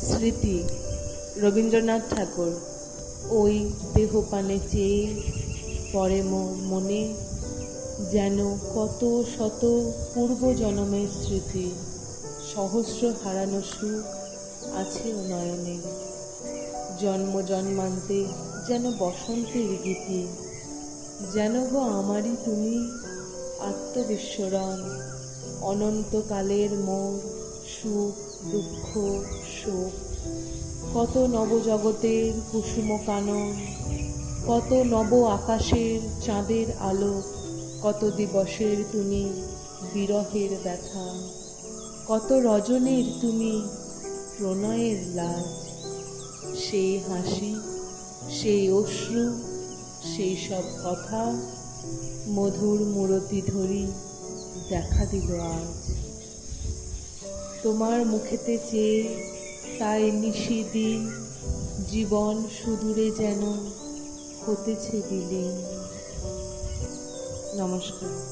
স্মৃতি, রবীন্দ্রনাথ ঠাকুর। ওই দেহপানে চেয়ে পড়ে মনে যেন কত শত পূর্বজন্মের স্মৃতি। সহস্র হারানো সুখ আছে ও নয়নে, জন্ম জন্মান্তে যেন বসন্তের গীতি। যেন গো আমারই তুমি আত্মবিস্মরণ, অনন্তকালের মোর সুখ দুঃখ শোক। কত নবজগতের কুসুম কানন, কত নব আকাশের চাঁদের আলো, কত দিবসের তুমি বিরহের ব্যথা, কত রজনীর তুমি প্রণয়ের লাজ। সেই হাসি, সেই অশ্রু, সেই সব কথা মধুর মূরতি ধরি দেখা দিল আজ। তোমার মুখেতে চেয়ে তাই নিশিদিন জীবন সুদূরে যেন হতেছে বিলীন। নমস্কার।